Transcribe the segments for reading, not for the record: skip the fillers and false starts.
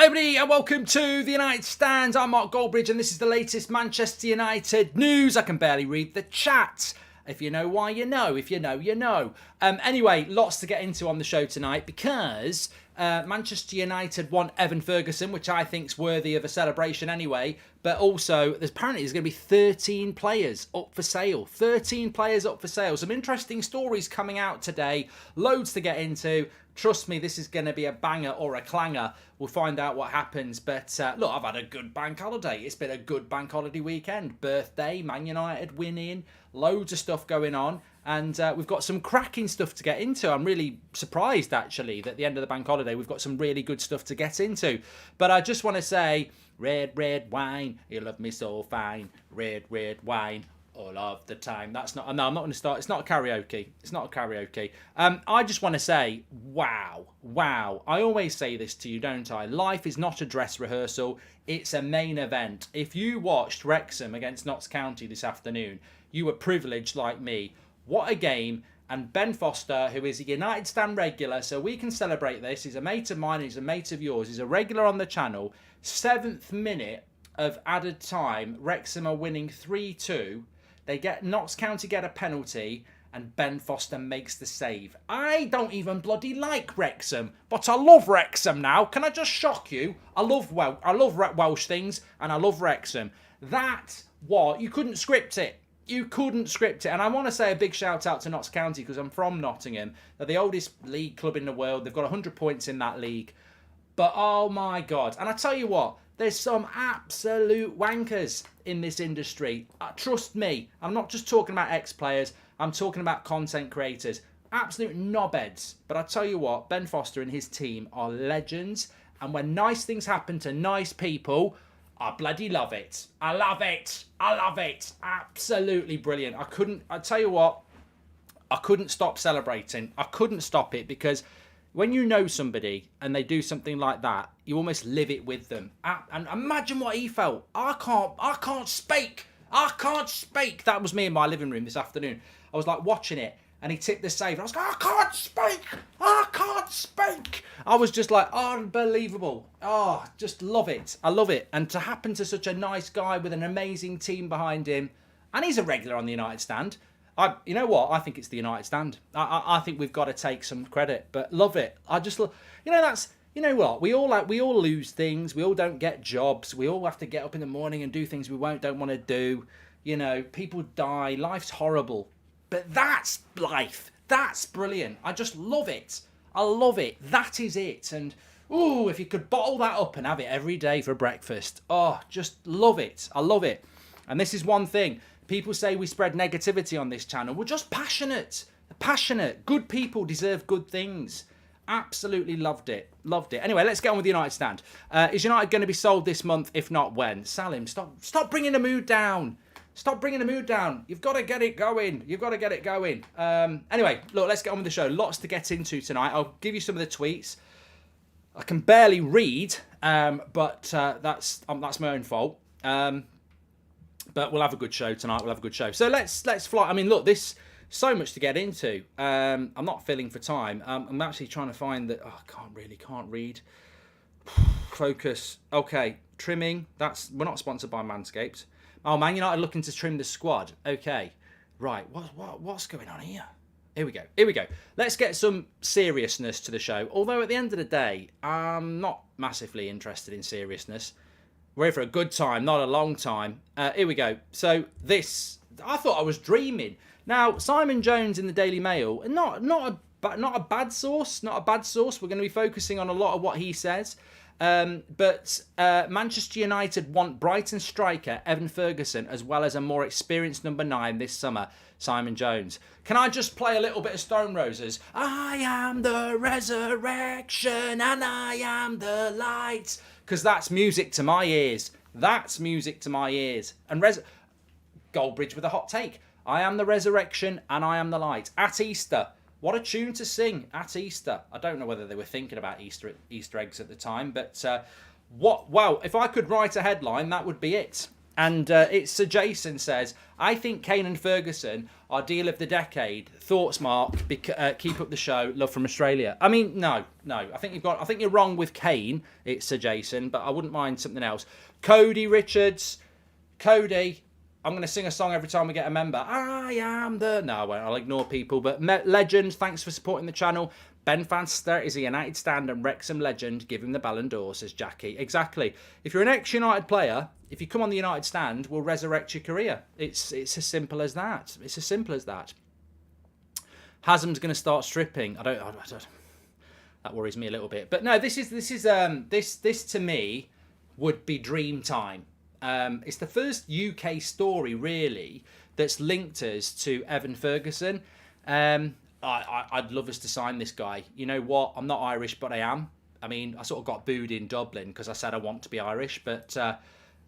Everybody, and welcome to the United Stand. I'm Mark Goldbridge, and this is the latest Manchester United news. I can barely read the chat. If you know why, you know. If you know, you know. Anyway, lots to get into on the show tonight because Manchester United want Evan Ferguson, which I think's worthy of a celebration anyway. But also, apparently there's going to be 13 players up for sale. 13 players up for sale. Some interesting stories coming out today. Loads to get into. Trust me, this is going to be a banger or a clanger. We'll find out what happens. But look, I've had a good bank holiday. It's been a good bank holiday weekend. Birthday, Man United winning, loads of stuff going on. And we've got some cracking stuff to get into. I'm really surprised, actually, that at the end of the bank holiday, we've got some really good stuff to get into. But I just want to say, red, red wine, you love me so fine. Red, red wine. All of the time. That's not. No, I'm not going to start. It's not a karaoke. It's not a karaoke. I just want to say, wow. I always say this to you, don't I? Life is not a dress rehearsal. It's a main event. If you watched Wrexham against Notts County this afternoon, you were privileged like me. What a game. And Ben Foster, who is a United Stand regular, so we can celebrate this. He's a mate of mine. He's a mate of yours. He's a regular on the channel. 7th minute of added time. Wrexham are winning 3-2. Notts County get a penalty and Ben Foster makes the save. I don't even bloody like Wrexham, but I love Wrexham now. Can I just shock you? I love Welsh things and I love Wrexham. You couldn't script it. You couldn't script it. And I want to say a big shout out to Notts County because I'm from Nottingham. They're the oldest league club in the world. They've got 100 points in that league. But oh my God. And I tell you what, there's some absolute wankers in this industry. Trust me, I'm not just talking about ex-players. I'm talking about content creators. Absolute knobheads. But I tell you what, Ben Foster and his team are legends. And when nice things happen to nice people, I bloody love it. I love it. Absolutely brilliant. I tell you what, I couldn't stop celebrating. I couldn't stop it because when you know somebody and they do something like that, you almost live it with them. And imagine what he felt. I can't speak. That was me in my living room this afternoon. I was like watching it and he tipped the save. I was like, I can't speak. I was just like, unbelievable. Oh, just love it. I love it. And to happen to such a nice guy with an amazing team behind him, and he's a regular on the United Stand. You know what? I think it's the United Stand. I think we've got to take some credit, but love it. I just love, you know what? We all lose things. We all don't get jobs. We all have to get up in the morning and do things we don't want to do. You know, people die. Life's horrible, but that's life. That's brilliant. I just love it. I love it. That is it. And ooh, if you could bottle that up and have it every day for breakfast. Oh, just love it. I love it. And this is one thing. People say we spread negativity on this channel. We're just passionate. Passionate. Good people deserve good things. Absolutely loved it. Anyway, let's get on with the United Stand. Is United going to be sold this month? If not, when? Salim, stop bringing the mood down. You've got to get it going. Anyway, look, let's get on with the show. Lots to get into tonight. I'll give you some of the tweets. I can barely read, but that's my own fault. But we'll have a good show tonight. So let's fly. I mean, look, there's so much to get into. I'm not filling for time. I'm actually trying to find that. Oh, I can't read. Focus. Okay, trimming. We're not sponsored by Manscaped. Oh, Man United looking to trim the squad. Okay, right. What's going on here? Here we go. Let's get some seriousness to the show. Although at the end of the day, I'm not massively interested in seriousness. We're here for a good time, not a long time. Here we go. So I thought I was dreaming. Now, Simon Jones in the Daily Mail, not a bad source. We're going to be focusing on a lot of what he says. But Manchester United want Brighton striker Evan Ferguson as well as a more experienced number 9 this summer, Simon Jones. Can I just play a little bit of Stone Roses? I am the resurrection and I am the light. Because that's music to my ears. And Goldbridge with a hot take. I am the resurrection and I am the light. At Easter. What a tune to sing at Easter. I don't know whether they were thinking about Easter eggs at the time, but wow, if I could write a headline, that would be it. And it's Sir Jason says, I think Kane and Ferguson are deal of the decade. Thoughts, Mark? Keep up the show. Love from Australia. I mean, no. I think you're wrong with Kane. It's Sir Jason, but I wouldn't mind something else. Cody Richards. Cody, I'm going to sing a song every time we get a member. I am the... No, I won't. I'll ignore people. But legend, thanks for supporting the channel. Ben Fanster is a United stand and Wrexham legend. Give him the Ballon d'Or, says Jackie. Exactly. If you're an ex-United player, if you come on the United stand, we'll resurrect your career. It's as simple as that. It's as simple as that. Haslam's going to start stripping. I don't. That worries me a little bit. But no, this to me would be dream time. It's the first UK story really that's linked us to Evan Ferguson. I'd love us to sign this guy. You know what? I'm not Irish, but I am. I mean, I sort of got booed in Dublin because I said I want to be Irish. But,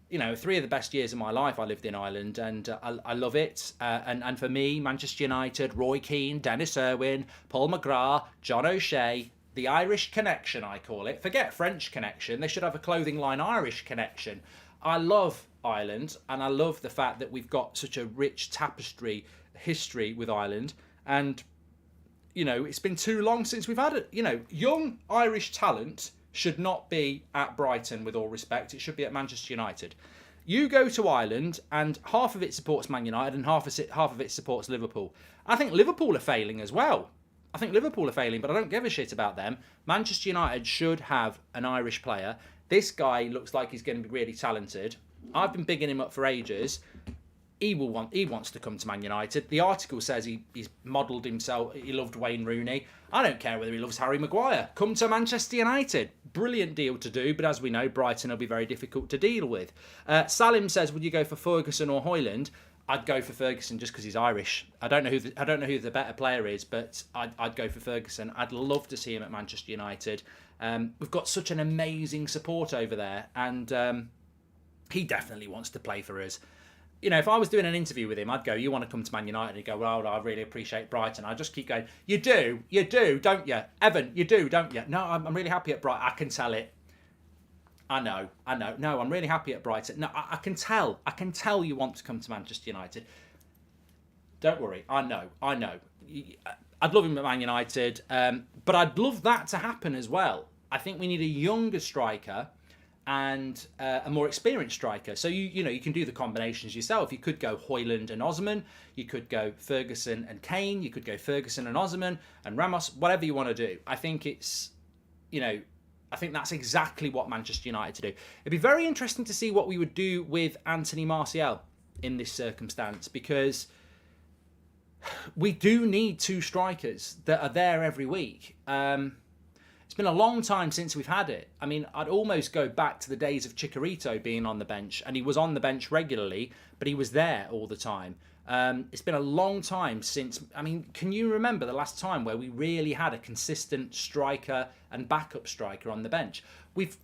3 of the best years of my life I lived in Ireland, and I love it. And for me, Manchester United, Roy Keane, Dennis Irwin, Paul McGrath, John O'Shea, the Irish connection, I call it. Forget French connection. They should have a clothing line Irish connection. I love Ireland, and I love the fact that we've got such a rich tapestry history with Ireland. And it's been too long since we've had it. Young Irish talent should not be at Brighton, with all respect. It should be at Manchester United. You go to Ireland, and half of it supports Man United, and half of it supports Liverpool. I think Liverpool are failing as well. But I don't give a shit about them. Manchester United should have an Irish player. This guy looks like he's going to be really talented. I've been bigging him up for ages. He wants to come to Man United. The article says he's modelled himself. He loved Wayne Rooney. I don't care whether he loves Harry Maguire. Come to Manchester United. Brilliant deal to do, but as we know, Brighton will be very difficult to deal with. Salim says, would you go for Ferguson or Højlund? I'd go for Ferguson just because he's Irish. I don't know who the better player is, but I'd go for Ferguson. I'd love to see him at Manchester United. We've got such an amazing support over there, and he definitely wants to play for us. If I was doing an interview with him, I'd go, you want to come to Man United? And he'd go, well, I really appreciate Brighton. I'd just keep going, you do, don't you? Evan, you do, don't you? No, I'm really happy at Brighton. I can tell it. I know. No, I'm really happy at Brighton. No, I can tell you want to come to Manchester United. Don't worry. I know. I'd love him at Man United, but I'd love that to happen as well. I think we need a younger striker and a more experienced striker. So you can do the combinations yourself. You could go Højlund and Osman. You could go Ferguson and Kane. You could go Ferguson and Osman and Ramos. Whatever you want to do. I think it's, I think that's exactly what Manchester United to do. It'd be very interesting to see what we would do with Anthony Martial in this circumstance, because we do need two strikers that are there every week. It's been a long time since we've had it. I mean, I'd almost go back to the days of Chicharito being on the bench, and he was on the bench regularly, but he was there all the time. It's been a long time since. I mean, can you remember the last time where we really had a consistent striker and backup striker on the bench? We've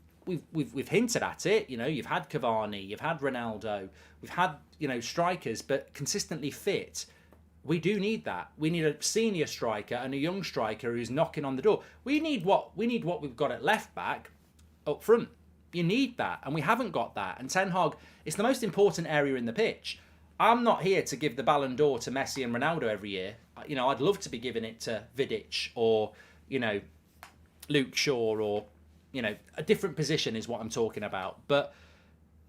hinted at it. You've had Cavani, you've had Ronaldo, we've had strikers, but consistently fit. We do need that. We need a senior striker and a young striker who's knocking on the door. We need what we've got at left back up front. You need that, and we haven't got that. And Ten Hag, it's the most important area in the pitch. I'm not here to give the Ballon d'Or to Messi and Ronaldo every year. I'd love to be giving it to Vidic or Luke Shaw, or a different position is what I'm talking about. But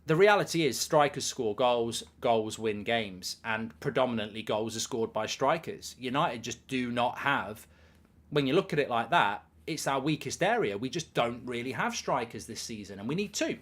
the reality is, strikers score goals, goals win games, and predominantly goals are scored by strikers. United just do not have, when you look at it like that, it's our weakest area. We just don't really have strikers this season, and we need two.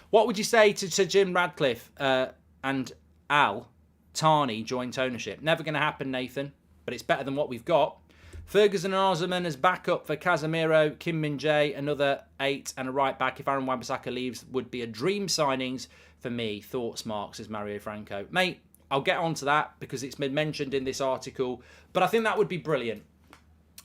What would you say to Jim Radcliffe and Al Tarney joint ownership? Never going to happen, Nathan, but it's better than what we've got. Ferguson and Osman as backup for Casemiro, Kim Min-jae, another 8 and a right back. If Aaron Wan-Bissaka leaves, would be a dream signings for me. Thoughts, Mark, says Mario Franco. Mate, I'll get on to that because it's been mentioned in this article, but I think that would be brilliant.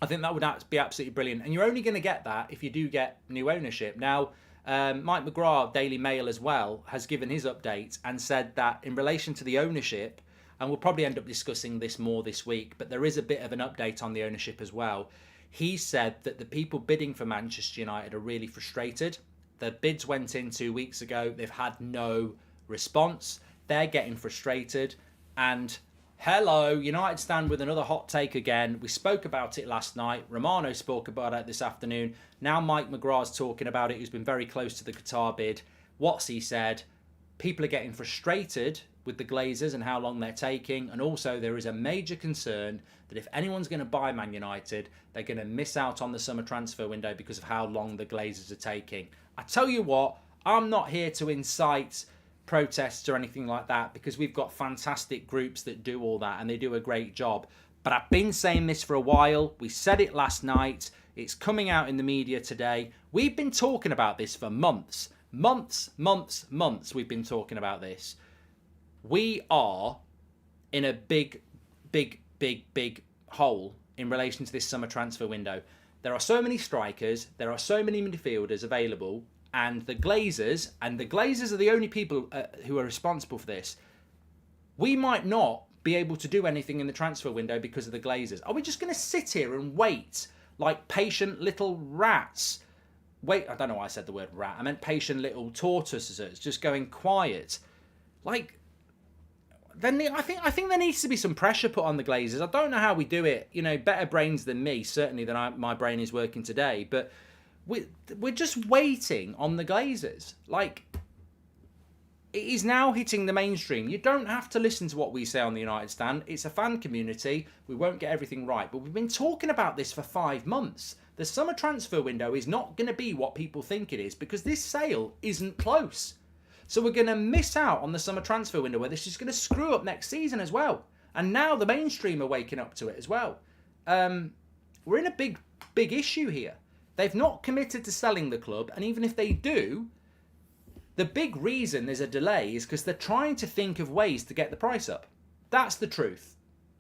I think that would be absolutely brilliant. And you're only going to get that if you do get new ownership. Now, Mike McGrath, Daily Mail as well, has given his update and said that in relation to the ownership, and we'll probably end up discussing this more this week, but there is a bit of an update on the ownership as well. He said that the people bidding for Manchester United are really frustrated. The bids went in 2 weeks ago. They've had no response. they're getting frustrated. And hello, United stand with another hot take again. We spoke about it last night. Romano spoke about it this afternoon. Now Mike McGrath's talking about it, who's been very close to the Qatar bid. What's he said? People are getting frustrated with the Glazers and how long they're taking. And also there is a major concern that if anyone's going to buy Man United, they're going to miss out on the summer transfer window because of how long the Glazers are taking. I tell you what, I'm not here to incite protests or anything like that, because we've got fantastic groups that do all that and they do a great job. But I've been saying this for a while. We said it last night. It's coming out in the media today. We've been talking about this for months. Months we've been talking about this. We are in a big hole in relation to this summer transfer window. There are so many strikers, there are so many midfielders available, and the Glazers are the only people who are responsible for this. We might not be able to do anything in the transfer window because of the Glazers. Are we just going to sit here and wait like patient little rats? Wait, I don't know why I said the word rat. I meant patient little tortoises just going quiet. Like, then I think there needs to be some pressure put on the Glazers. I don't know how we do it. Better brains than me, certainly than my brain is working today. But we're just waiting on the Glazers. Like, it is now hitting the mainstream. You don't have to listen to what we say on the United Stand. It's a fan community. We won't get everything right. But we've been talking about this for 5 months. The summer transfer window is not going to be what people think it is, because this sale isn't close. So we're going to miss out on the summer transfer window, where this is going to screw up next season as well. And now the mainstream are waking up to it as well. We're in a big issue here. They've not committed to selling the club. And even if they do, the big reason there's a delay is because they're trying to think of ways to get the price up. That's the truth.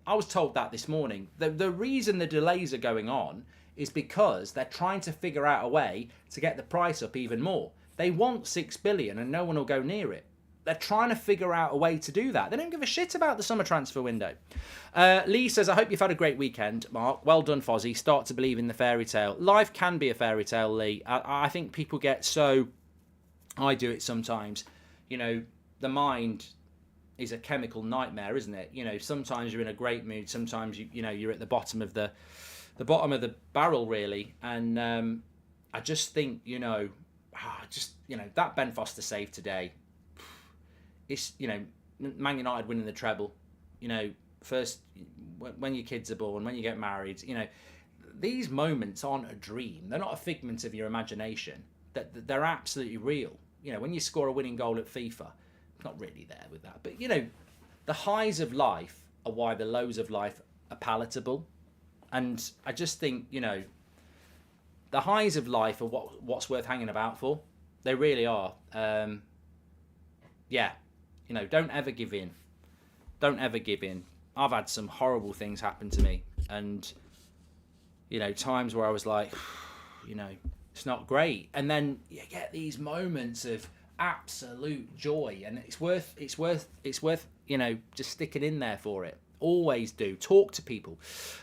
I was told that this morning. The reason the delays are going on is because they're trying to figure out a way to get the price up even more. They want 6 billion and no one will go near it. They're trying to figure out a way to do that. They don't give a shit about the summer transfer window. Lee says, I hope you've had a great weekend, Mark. Well done, Fozzie. Start to believe in the fairy tale. Life can be a fairy tale, Lee. I think people get so... I do it sometimes. The mind is a chemical nightmare, isn't it? Sometimes you're in a great mood. Sometimes you're at the bottom of the barrel, really. And I just think, that Ben Foster save today. It's, Man United winning the treble. First when your kids are born, when you get married. These moments aren't a dream. They're not a figment of your imagination. They're absolutely real. When you score a winning goal at FIFA, not really there with that. But, the highs of life are why the lows of life are palatable. And I just think, the highs of life are what's worth hanging about for. They really are. Don't ever give in. Don't ever give in. I've had some horrible things happen to me. And, times where I was like, it's not great. And then you get these moments of absolute joy. And it's worth just sticking in there for it. Always do. Talk to people.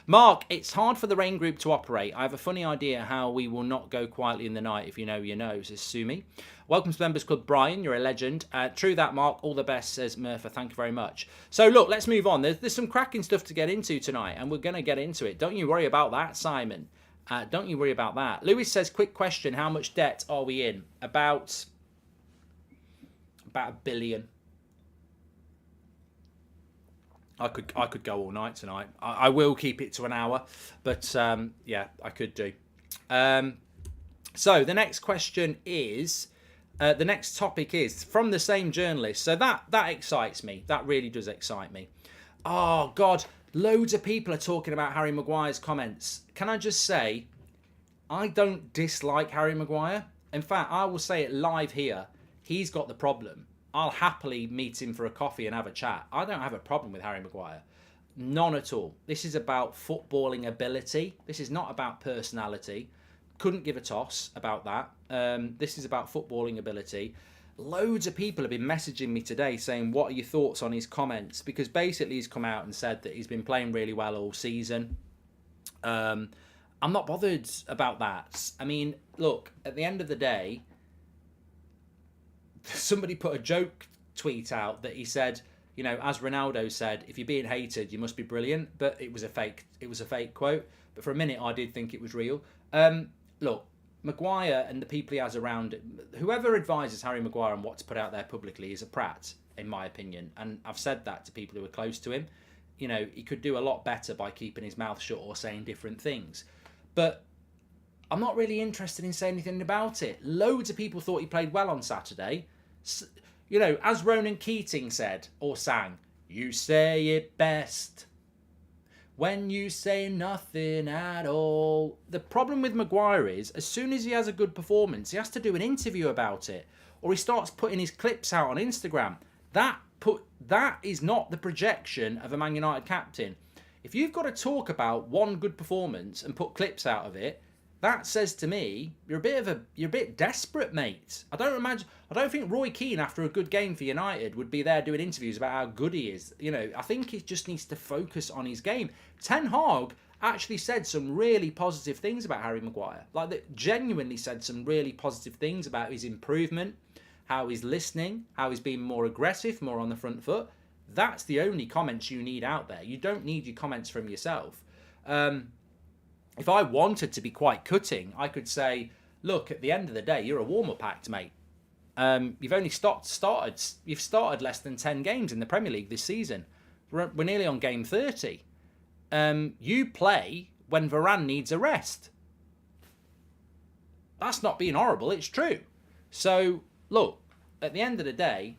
Mark, it's hard for the Rain Group to operate. I have a funny idea how we will not go quietly in the night. If you know, you know, says Sumi. Welcome to Members Club, Brian. You're a legend. True that, Mark. All the best, says Murphy. Thank you very much. So, look, let's move on. There's some cracking stuff to get into tonight, and we're going to get into it. Don't you worry about that, Simon. Don't you worry about that. Lewis says, quick question. How much debt are we in? About $1 billion. I could go all night tonight. I will keep it to an hour, but yeah, I could do. So the next question is, the next topic is from the same journalist. So that excites me. That really does excite me. Oh God, loads of people are talking about Harry Maguire's comments. Can I just say, I don't dislike Harry Maguire. In fact, I will say it live here. He's got the problem. I'll happily meet him for a coffee and have a chat. I don't have a problem with Harry Maguire. None at all. This is about footballing ability. This is not about personality. Couldn't give a toss about that. This is about footballing ability. Loads of people have been messaging me today saying, what are your thoughts on his comments? Because basically he's come out and said that he's been playing really well all season. I'm not bothered about that. I mean, look, at the end of the day, somebody put a joke tweet out that he said, you know, as Ronaldo said, if you're being hated, you must be brilliant. But it was a fake. It was a fake quote. But for a minute, I did think it was real. Look, Maguire and the people he has around, whoever advises Harry Maguire on what to put out there publicly is a prat, in my opinion. And I've said that to people who are close to him. You know, he could do a lot better by keeping his mouth shut or saying different things. But I'm not really interested in saying anything about it. Loads of people thought he played well on Saturday. You know, as Ronan Keating said or sang, you say it best when you say nothing at all. The problem with Maguire is, as soon as he has a good performance, he has to do an interview about it, or he starts putting his clips out on Instagram. That is not the projection of a Man United captain. If you've got to talk about one good performance and put clips out of it, that says to me you're a bit desperate, mate. I don't think Roy Keane, after a good game for United, would be there doing interviews about how good he is. You know, I think he just needs to focus on his game. Ten Hag actually said some really positive things about Harry Maguire. Like, that genuinely said some really positive things about his improvement, how he's listening, how he's being more aggressive, more on the front foot. That's the only comments you need out there. You don't need your comments from yourself. If I wanted to be quite cutting, I could say, look, at the end of the day, you're a warm-up act, mate. You've only started less than 10 games in the Premier League this season. We're nearly on game 30. You play when Varane needs a rest. That's not being horrible, it's true. So, look, at the end of the day,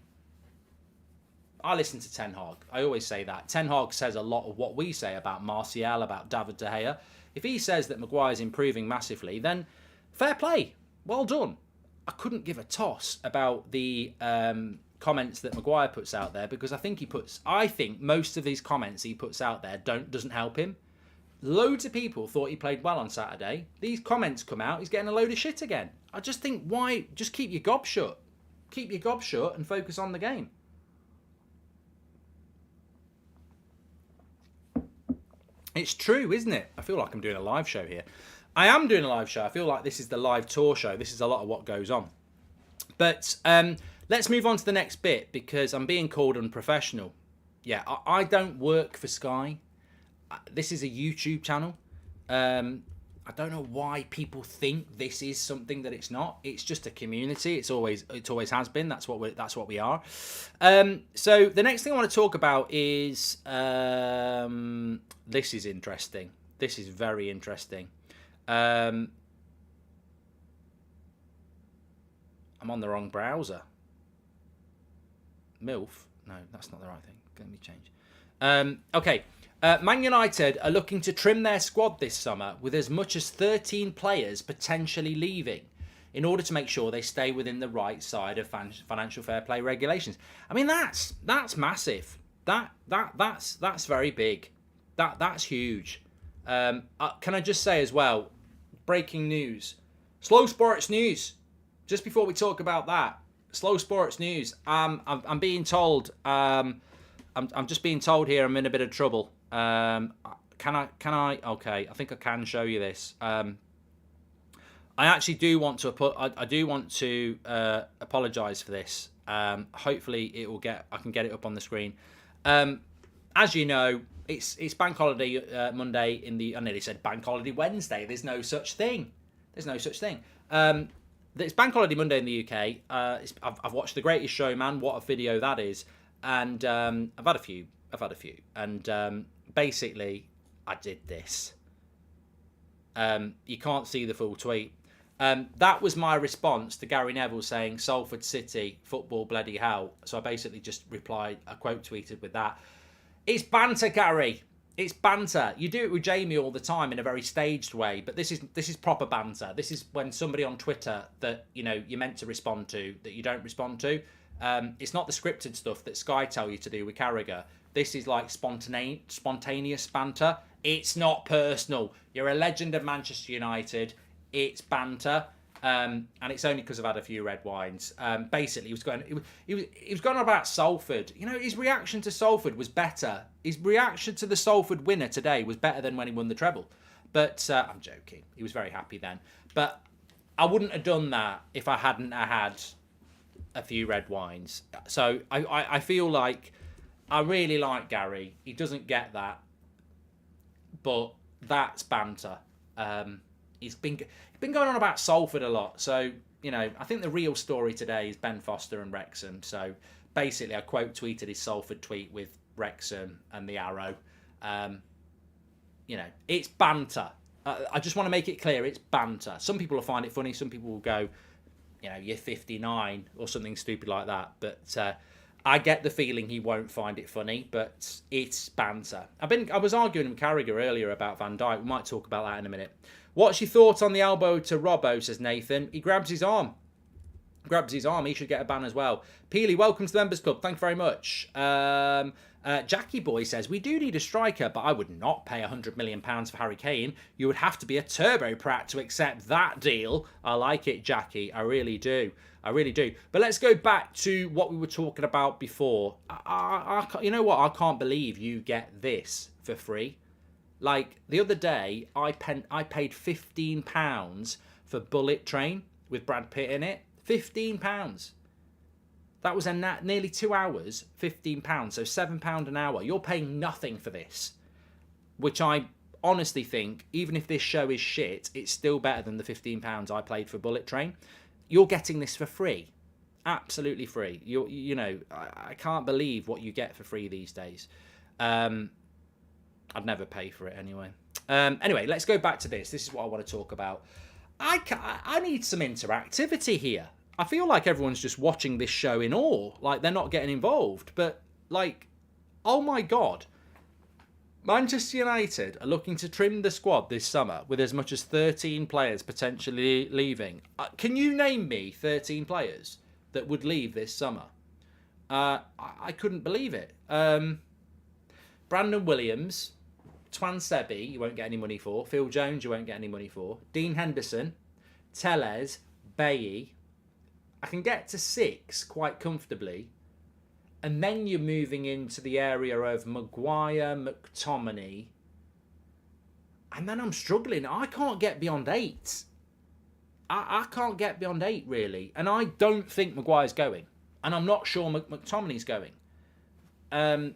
I listen to Ten Hag. I always say that. Ten Hag says a lot of what we say about Martial, about David De Gea. If he says that Maguire's improving massively, then fair play. Well done. I couldn't give a toss about the comments that Maguire puts out there, because I think most of these comments he puts out there doesn't help him. Loads of people thought he played well on Saturday. These comments come out, he's getting a load of shit again. I just think, why? Just keep your gob shut. Keep your gob shut and focus on the game. It's true, isn't it? I feel like I'm doing a live show here. I am doing a live show. I feel like this is the live tour show. This is a lot of what goes on. But let's move on to the next bit, because I'm being called unprofessional. Yeah, I don't work for Sky. This is a YouTube channel. I don't know why people think this is something that it's not. It's just a community. It always has been. That's what we are. So the next thing I want to talk about is this is interesting. This is very interesting. I'm on the wrong browser. MILF? No, that's not the right thing. Let me change. Okay. Man United are looking to trim their squad this summer with as much as 13 players potentially leaving in order to make sure they stay within the right side of financial fair play regulations. I mean, that's massive. That's very big. That's huge. Can I just say as well, breaking news, Slow Sports News. Just before we talk about that, Slow Sports News. I'm being told. I'm just being told here. I'm in a bit of trouble. Can I? Okay, I think I can show you this. I actually do want to apologise for this. Hopefully I can get it up on the screen. As you know, it's Bank Holiday Monday I nearly said Bank Holiday Wednesday. There's no such thing. It's Bank Holiday Monday in the UK. I've watched The Greatest Showman. What a video that is. And I've had a few. And basically, I did this. You can't see the full tweet. That was my response to Gary Neville saying Salford City, football bloody hell. So I basically just replied, I quote tweeted with that. It's banter, Gary. It's banter. You do it with Jamie all the time in a very staged way, but this is proper banter. This is when somebody on Twitter that you're meant to respond to that you don't respond to. It's not the scripted stuff that Sky tell you to do with Carragher. This is like spontaneous banter. It's not personal. You're a legend of Manchester United. It's banter, and it's only because I've had a few red wines. Basically, he was going on about Salford. His reaction to Salford was better. His reaction to the Salford winner today was better than when he won the treble. But I'm joking. He was very happy then. But I wouldn't have done that if I hadn't had a few red wines. So I feel like I really like Gary. He doesn't get that, but that's banter. He's been going on about Salford a lot. So, you know, I think the real story today is Ben Foster and Wrexham. So basically, I quote tweeted his Salford tweet with Wrexham and the arrow. You know, it's banter. I just want to make it clear, it's banter. Some people will find it funny. Some people will go, you know, you're 59 or something stupid like that. But I get the feeling he won't find it funny, but it's banter. I was arguing with Carragher earlier about Van Dijk. We might talk about that in a minute. What's your thoughts on the elbow to Robbo, says Nathan. He grabs his arm. He should get a ban as well. Peely, welcome to the Members Club. Thank you very much. Jackie Boy says, we do need a striker, but I would not pay £100 million for Harry Kane. You would have to be a turbo prat to accept that deal. I like it, Jackie. I really do. But let's go back to what we were talking about before. You know what? I can't believe you get this for free. Like, the other day, I paid £15 for Bullet Train with Brad Pitt in it. £15. That was nearly 2 hours, £15. So £7 an hour. You're paying nothing for this. Which I honestly think, even if this show is shit, it's still better than the £15 I paid for Bullet Train. You're getting this for free. Absolutely free. You know, I can't believe what you get for free these days. I'd never pay for it anyway. Anyway, let's go back to this. This is what I want to talk about. I need some interactivity here. I feel like everyone's just watching this show in awe. Like, they're not getting involved. But, like, oh my God. Manchester United are looking to trim the squad this summer with as much as 13 players potentially leaving. Can you name me 13 players that would leave this summer? I couldn't believe it. Brandon Williams, Twan Sebi, you won't get any money for. Phil Jones, you won't get any money for. Dean Henderson, Tellez, Bailly. I can get to 6 quite comfortably. And then you're moving into the area of Maguire, McTominay. And then I'm struggling. I can't get beyond 8. I can't get beyond 8, really. And I don't think Maguire's going. And I'm not sure McTominay's going.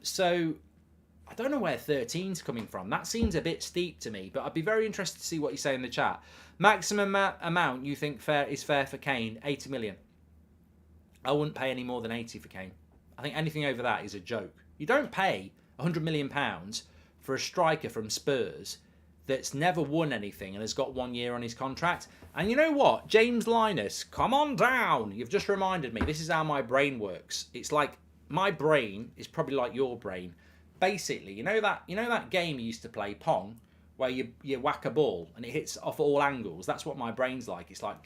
So I don't know where 13's coming from. That seems a bit steep to me. But I'd be very interested to see what you say in the chat. Maximum amount you think is fair for Kane? 80 million. I wouldn't pay any more than 80 for Kane. I think anything over that is a joke. You don't pay £100 million for a striker from Spurs that's never won anything and has got 1 year on his contract. And you know what? James Linus, come on down. You've just reminded me. This is how my brain works. It's like my brain is probably like your brain. Basically, you know that game you used to play, Pong, where you whack a ball and it hits off all angles. That's what my brain's like. It's like,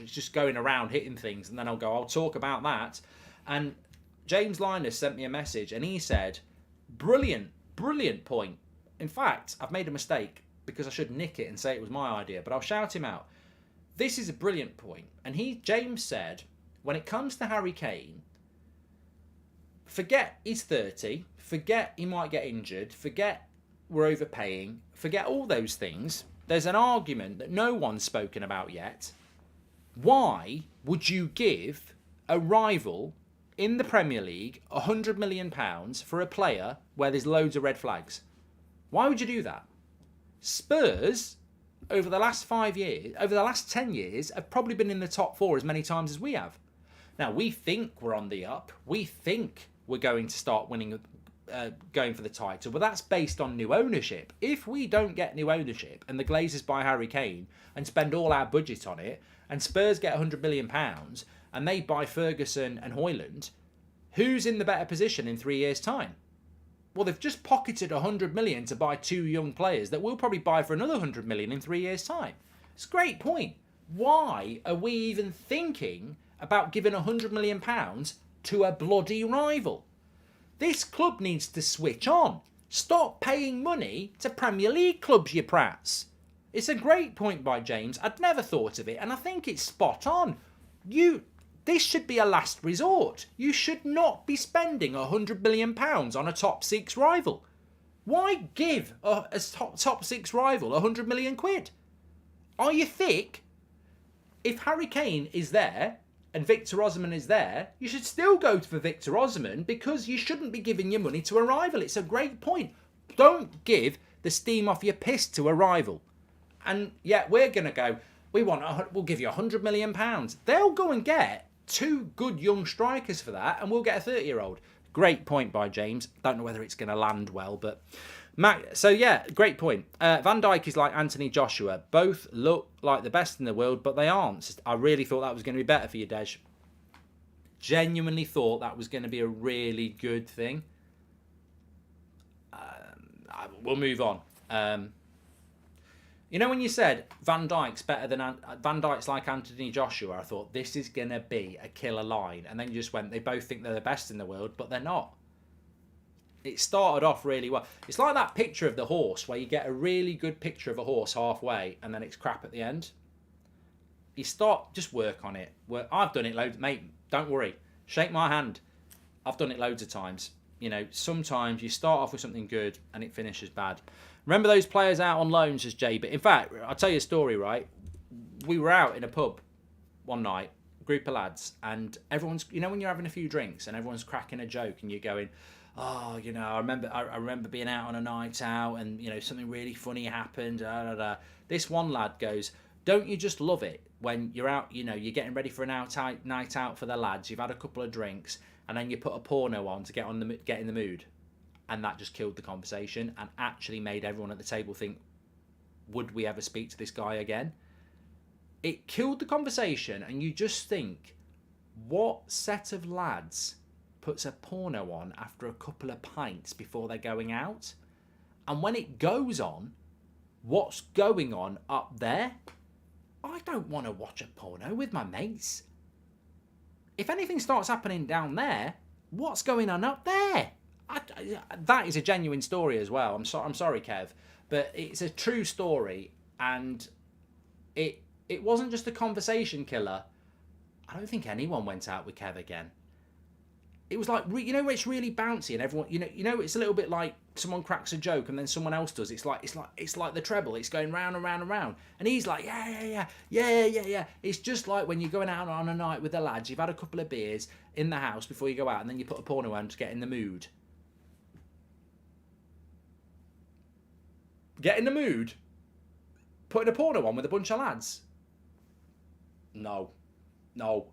it's just going around hitting things. And then I'll talk about that. And James Linus sent me a message and he said, brilliant point. In fact, I've made a mistake because I should nick it and say it was my idea, but I'll shout him out. This is a brilliant point. And James said, when it comes to Harry Kane, forget he's 30, forget he might get injured, forget we're overpaying, forget all those things. There's an argument that no one's spoken about yet. Why would you give a rival in the Premier League £100 million for a player where there's loads of red flags? Why would you do that? Spurs, over the last 5 years, over the last 10 years, have probably been in the top 4 as many times as we have. Now, we think we're on the up. We think we're going to start winning, going for the title, but that's based on new ownership. If we don't get new ownership and the Glazers buy Harry Kane and spend all our budget on it, and Spurs get £100 million and they buy Ferguson and Højlund, who's in the better position in 3 years' time? Well, they've just pocketed £100 million to buy 2 young players that we'll probably buy for another £100 million in 3 years' time. It's a great point. Why are we even thinking about giving £100 million to a bloody rival? This club needs to switch on. Stop paying money to Premier League clubs, you prats. It's a great point by James. I'd never thought of it, and I think it's spot on. This should be a last resort. You should not be spending £100 million on a top 6 rival. Why give a top 6 rival £100 million? Are you thick? If Harry Kane is there and Victor Osimhen is there, you should still go for Victor Osimhen because you shouldn't be giving your money to a rival. It's a great point. Don't give the steam off your piss to a rival. And yet we're going to go, we'll give you £100 million. They'll go and get 2 good young strikers for that, and we'll get a 30-year-old. Great point by James. Don't know whether it's going to land well, but... So yeah, great point. Van Dijk is like Anthony Joshua. Both look like the best in the world, but they aren't. I really thought that was going to be better for you, Dej. Genuinely thought that was going to be a really good thing. We'll move on. You know when you said Van Dijk's like Anthony Joshua, I thought this is going to be a killer line. And then you just went, they both think they're the best in the world, but they're not. It started off really well. It's like that picture of the horse where you get a really good picture of a horse halfway and then it's crap at the end. You just work on it. I've done it loads, mate. Don't worry. Shake my hand. I've done it loads of times. You know, sometimes you start off with something good and it finishes bad. Remember those players out on loans, as Jay? But in fact, I'll tell you a story, right? We were out in a pub one night, group of lads, and everyone's, you know, when you're having a few drinks and everyone's cracking a joke and you're going, oh, you know, I remember being out on a night out and, you know, something really funny happened. This one lad goes, don't you just love it when you're out, you know, you're getting ready for a night out for the lads, you've had a couple of drinks, and then you put a porno on to get in the mood. And that just killed the conversation and actually made everyone at the table think, would we ever speak to this guy again? It killed the conversation, and you just think, what set of lads puts a porno on after a couple of pints before they're going out? And when it goes on, what's going on up there? I don't want to watch a porno with my mates. If anything starts happening down there, what's going on up there? That is a genuine story as well. I'm sorry, Kev, but it's a true story, and it wasn't just a conversation killer. I don't think anyone went out with Kev again. It was like, you know, it's really bouncy, and everyone, you know, it's a little bit like someone cracks a joke and then someone else does. It's like the treble. It's going round and round and round, and he's like, yeah. It's just like when you're going out on a night with the lads. You've had a couple of beers in the house before you go out, and then you put a porno on to get in the mood. Get in the mood? Putting a porno on with a bunch of lads? No.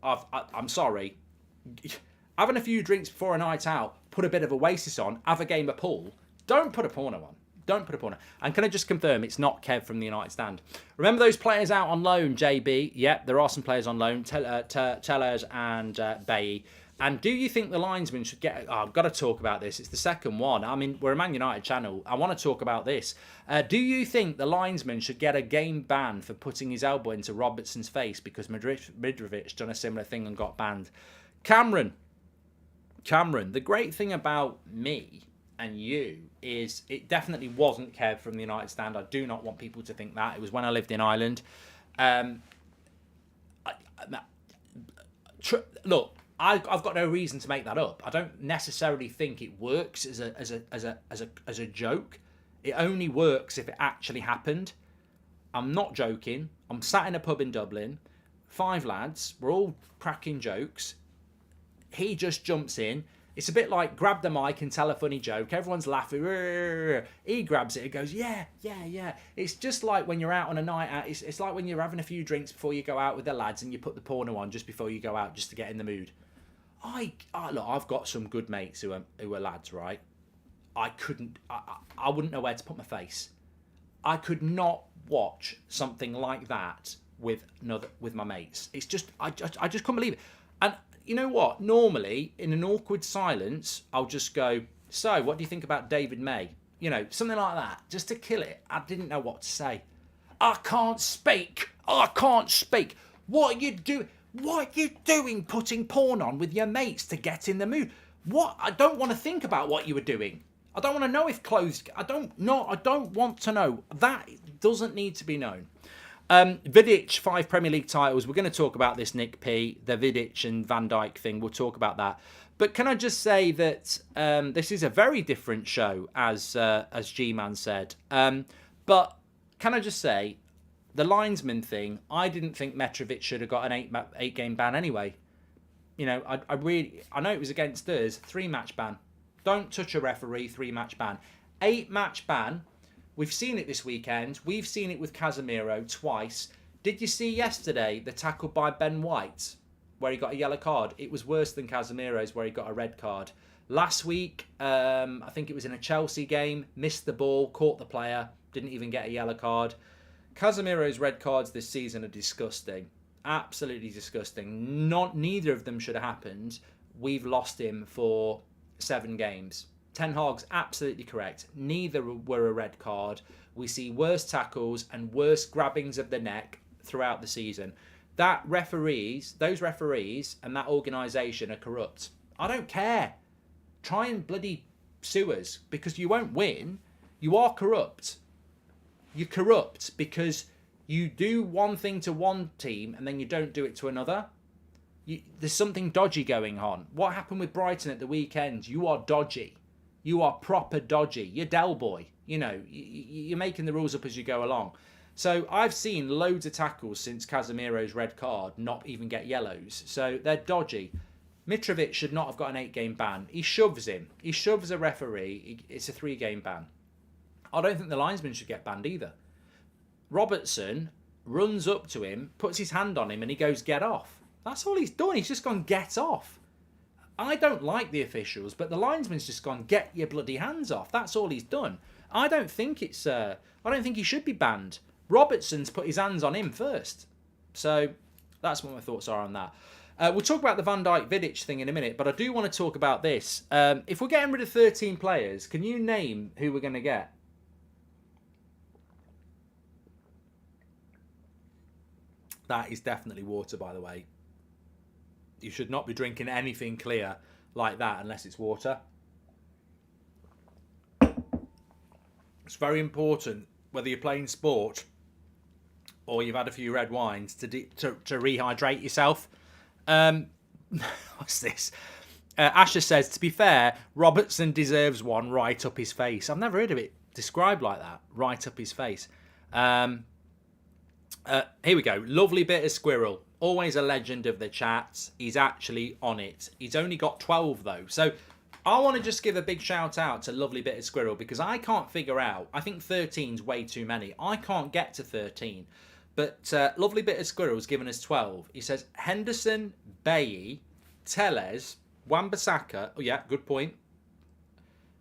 I'm sorry. Having a few drinks before a night out, put a bit of Oasis on, have a game of pool. Don't put a porno on. Don't put a porno. And can I just confirm, it's not Kev from the United Stand. Remember those players out on loan, JB? Yep, there are some players on loan, Tellers and Bailly. And do you think the linesman should get... Oh, I've got to talk about this. It's the second one. I mean, we're a Man United channel. I want to talk about this. Do you think the linesman should get a game ban for putting his elbow into Robertson's face because Mitrovic done a similar thing and got banned? Cameron, the great thing about me and you is it definitely wasn't Kev from the United Stand. I do not want people to think that. It was when I lived in Ireland. Look, I've got no reason to make that up. I don't necessarily think it works as a joke. It only works if it actually happened. I'm not joking. I'm sat in a pub in Dublin, 5 lads, we're all cracking jokes. He just jumps in. It's a bit like grab the mic and tell a funny joke. Everyone's laughing. He grabs it and goes, yeah. It's just like when you're out on a night out. It's like when you're having a few drinks before you go out with the lads and you put the porno on just before you go out just to get in the mood. Look, I've got some good mates who are lads, right? I wouldn't know where to put my face. I could not watch something like that with my mates. It's just, I just couldn't believe it. And you know what? Normally, in an awkward silence, I'll just go, so, what do you think about David May? You know, something like that, just to kill it. I didn't know what to say. I can't speak. What are you doing? What are you doing putting porn on with your mates to get in the mood? What? I don't want to think about what you were doing. I don't want to know if clothes... I don't want to know. That doesn't need to be known. Vidic, 5 Premier League titles. We're going to talk about this, Nick P. The Vidic and Van Dijk thing. We'll talk about that. But can I just say that this is a very different show, as G-Man said. But can I just say, the linesman thing, I didn't think Mitrovic should have got an 8-game ban anyway. you know, I know it was against us, 3-match ban. Don't touch a referee, 3-match ban. 8-match ban. We've seen it this weekend. We've seen it with Casemiro twice. Did you see yesterday the tackle by Ben White where he got a yellow card? It was worse than Casemiro's where he got a red card. Last week, I think it was in a Chelsea game, missed the ball, caught the player, didn't even get a yellow card. Casemiro's red cards this season are disgusting. Absolutely disgusting. Neither of them should have happened. We've lost him for 7 games. Ten Hag's absolutely correct. Neither were a red card. We see worse tackles and worse grabbings of the neck throughout the season. Those referees and that organisation are corrupt. I don't care. Try and bloody sue us because you won't win. You are corrupt. You're corrupt because you do one thing to one team and then you don't do it to another. There's something dodgy going on. What happened with Brighton at the weekend? You are dodgy. You are proper dodgy. You're Del Boy. You know, you're making the rules up as you go along. So I've seen loads of tackles since Casemiro's red card not even get yellows. So they're dodgy. Mitrovic should not have got an 8-game ban. He shoves him. He shoves a referee. It's a 3-game ban. I don't think the linesman should get banned either. Robertson runs up to him, puts his hand on him, and he goes, get off. That's all he's done. He's just gone, get off. I don't like the officials, but the linesman's just gone, get your bloody hands off. That's all he's done. I don't think he should be banned. Robertson's put his hands on him first. So that's what my thoughts are on that. We'll talk about the Van Dijk Vidic thing in a minute, but I do want to talk about this. If we're getting rid of 13 players, can you name who we're going to get? That is definitely water, by the way. You should not be drinking anything clear like that unless it's water. It's very important, whether you're playing sport or you've had a few red wines, to rehydrate yourself. What's this? Asher says, to be fair, Robertson deserves one right up his face. I've never heard of it described like that, right up his face. Here we go. Lovely bit of squirrel. Always a legend of the chats. He's actually on it. He's only got 12 though. So I want to just give a big shout out to Lovely Bit of Squirrel because I can't figure out. I think 13's way too many. I can't get to 13. But Lovely Bit of Squirrel's given us 12. He says Henderson, Bailly, Telles, Wan-Bissaka. Oh yeah, good point.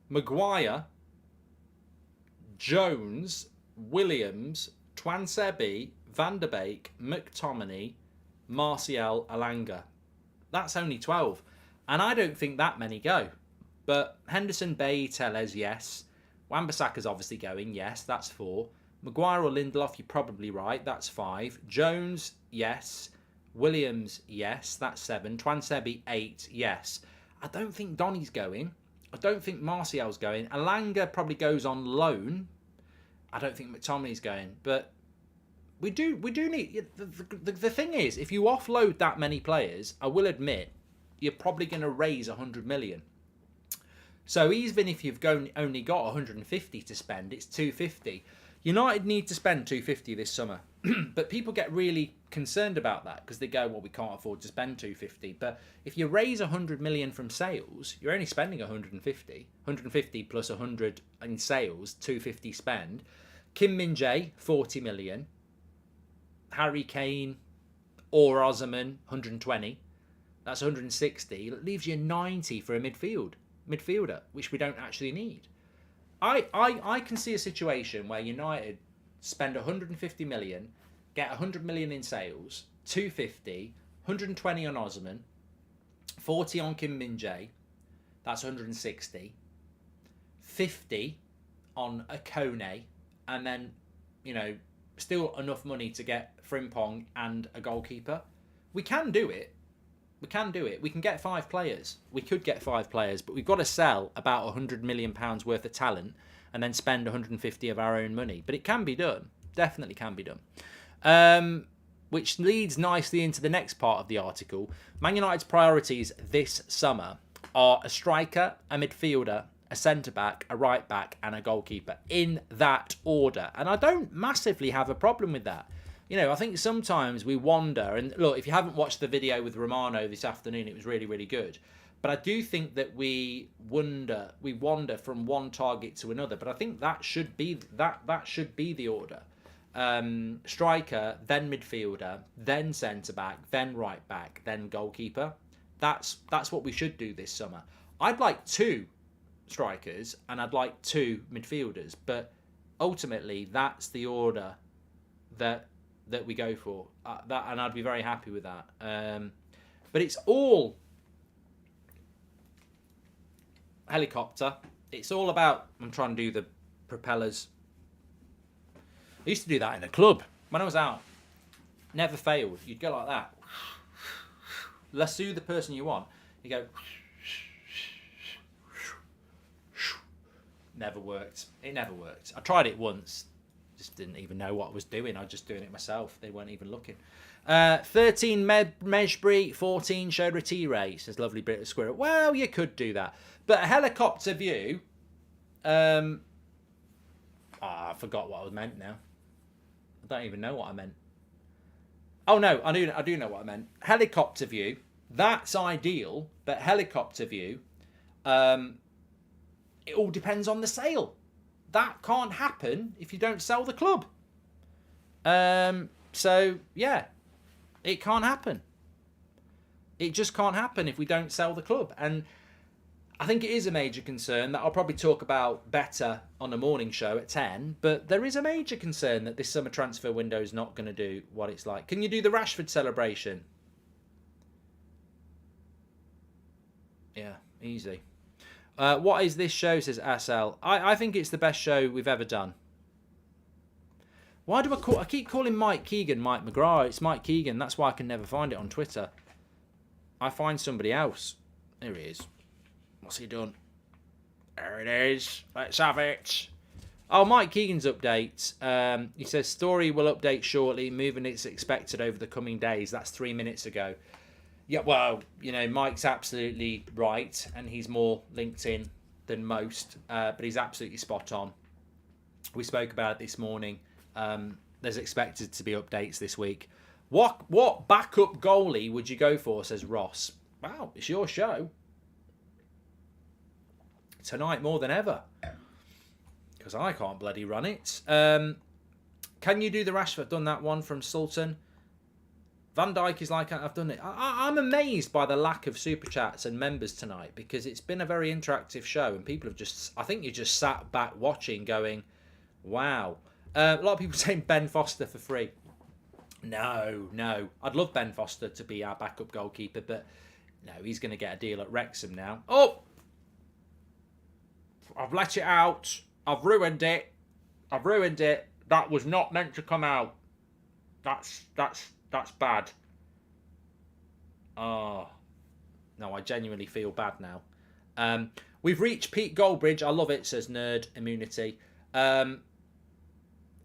Maguire, Jones, Williams, Twansebi, Van der Beek, McTominay, Martial, Alanga. That's only 12. And I don't think that many go. But Henderson, Bailly, Telles, yes. Wan-Bissaka's obviously going, yes, that's 4. Maguire or Lindelof, you're probably right, that's 5. Jones, yes. Williams, yes, that's 7. Twansebi, 8, yes. I don't think Donny's going. I don't think Martial's going. Alanga probably goes on loan. I don't think McTominay's going. But we do need... The thing is, if you offload that many players, I will admit, you're probably going to raise 100 million. So even if you've only got 150 to spend, it's 250. United need to spend 250 this summer. But people get really concerned about that because they go, well, we can't afford to spend 250. But if you raise 100 million from sales, you're only spending 150. 150 plus 100 in sales, 250 spend. Kim Min-jae, 40 million. Harry Kane or Osimhen, 120. That's 160. It leaves you 90 for a midfielder, which we don't actually need. I can see a situation where United spend 150 million, get 100 million in sales, 250, 120 on Osimhen, 40 on Kim Min-jae, that's 160, 50 on a Kone, and then, you know, still enough money to get Frimpong and a goalkeeper. We can do it. We can do it. We can get 5 players. We could get 5 players, but we've got to sell about £100 million worth of talent and then spend 150 of our own money. But it can be done. Definitely can be done. Which leads nicely into the next part of the article. Man United's priorities this summer are a striker, a midfielder, a centre-back, a right-back and a goalkeeper. In that order. And I don't massively have a problem with that. you know, I think sometimes we wander, and look, if you haven't watched the video with Romano this afternoon, it was really, really good. But I do think that we wander from one target to another. But I think that should be the order. Striker, then midfielder, then centre back, then right back, then goalkeeper. That's what we should do this summer. I'd like 2 strikers and I'd like 2 midfielders, but ultimately that's the order that we go for. And I'd be very happy with that. But it's all helicopter. It's all about, I'm trying to do the propellers. I used to do that in a club when I was out. Never failed. You'd go like that. Lasso the person you want. You go. Never worked. It never worked. I tried it once. Just didn't even know what I was doing. I was just doing it myself. They weren't even looking. 13 Mejbri, 14 Showed Retire, says lovely British Squirrel. Well, you could do that. But a helicopter view... I forgot what I meant now. I don't even know what I meant. Oh, no, I do know what I meant. Helicopter view, that's ideal. But helicopter view, it all depends on the sale. That can't happen if you don't sell the club. So, yeah, it can't happen. It just can't happen if we don't sell the club. And I think it is a major concern that I'll probably talk about better on the morning show at 10. But there is a major concern that this summer transfer window is not going to do what it's like. Can you do the Rashford celebration? Yeah, easy. What is this show, says SL. I think it's the best show we've ever done. Why do I keep calling Mike Keegan Mike McGrath? It's Mike Keegan. That's why I can never find it on Twitter. I find somebody else. There he is. What's he done? There it is. Let's have it. Oh, Mike Keegan's update. He says, story will update shortly. Moving it's expected over the coming days. That's 3 minutes ago. Yeah, well, you know, Mike's absolutely right. And he's more LinkedIn than most. But he's absolutely spot on. We spoke about it this morning. There's expected to be updates this week. What backup goalie would you go for, says Ross. Wow, it's your show. Tonight more than ever. Because I can't bloody run it. Can you do the Rashford? I've done that one from Sultan. Van Dijk is like, I've done it. I'm amazed by the lack of super chats and members tonight, because it's been a very interactive show and people have just, I think you just sat back watching going, wow. A lot of people saying Ben Foster for free. No. I'd love Ben Foster to be our backup goalkeeper, but no, he's going to get a deal at Wrexham now. Oh! I've let it out. I've ruined it. That was not meant to come out. That's bad. Oh. No, I genuinely feel bad now. We've reached Pete Goldbridge. I love it, says Nerd Immunity.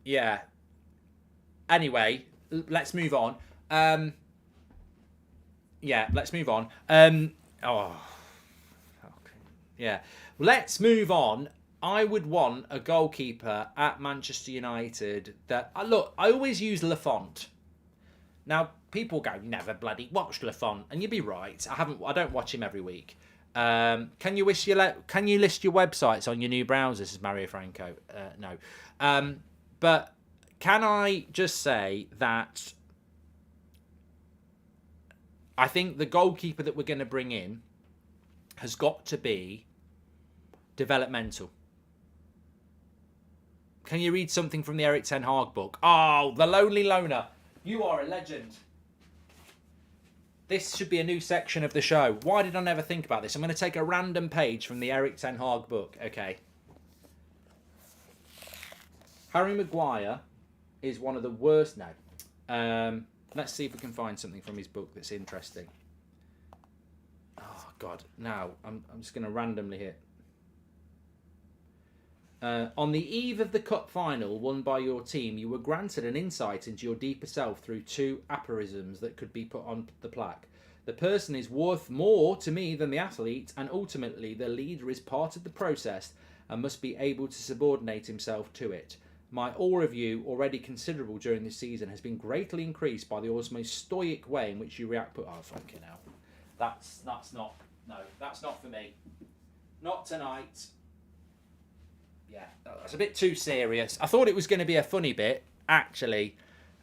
Yeah. Anyway, let's move on. Yeah, let's move on. Yeah. Let's move on. I would want a goalkeeper at Manchester United that... Look, I always use Lafont. Now, people go, never bloody watch Lafont. And you'd be right. I don't watch him every week. Can you list your websites on your new browser, says Mario Franco? No. But can I just say that I think the goalkeeper that we're going to bring in has got to be developmental. Can you read something from the Eric Ten Hag book? Oh, The Lonely Loner. You are a legend. This should be a new section of the show. Why did I never think about this? I'm going to take a random page from the Eric Ten Hag book. Okay. Harry Maguire is one of the worst now. Let's see if we can find something from his book that's interesting. Oh, God. Now, I'm just going to randomly hit. On the eve of the cup final won by your team, you were granted an insight into your deeper self through 2 aphorisms that could be put on the plaque. The person is worth more to me than the athlete, and ultimately the leader is part of the process and must be able to subordinate himself to it. My awe of you, already considerable during this season, has been greatly increased by the almost stoic way in which you react. Oh, fucking hell. That's not for me. Not tonight. Yeah, that's a bit too serious. I thought it was going to be a funny bit. Actually,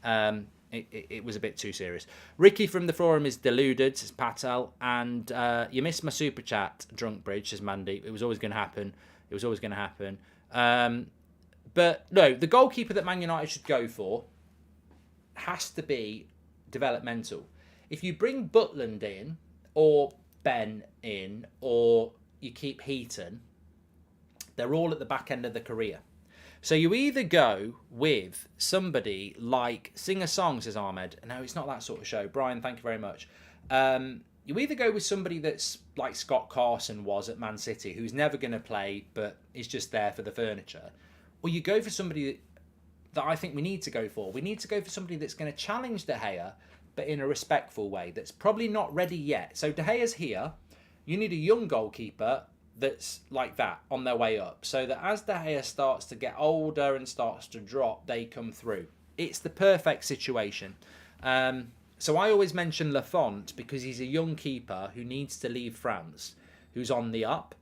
it was a bit too serious. Ricky from the forum is deluded, says Patel. And you missed my super chat, Drunk Bridge, says Mandy. It was always going to happen. It was always going to happen. But no, the goalkeeper that Man United should go for has to be developmental. If you bring Butland in, or Ben in, or you keep Heaton, they're all at the back end of the career. So you either go with somebody like Sing a Song, says Ahmed. No, it's not that sort of show. Brian, thank you very much. You either go with somebody that's like Scott Carson was at Man City, who's never going to play, but is just there for the furniture. Or you go for somebody that I think we need to go for. We need to go for somebody that's going to challenge De Gea, but in a respectful way, that's probably not ready yet. So De Gea's here. You need a young goalkeeper that's like that on their way up, so that as De Gea starts to get older and starts to drop, they come through. It's the perfect situation. So I always mention Lafont because he's a young keeper who needs to leave France, who's on the up.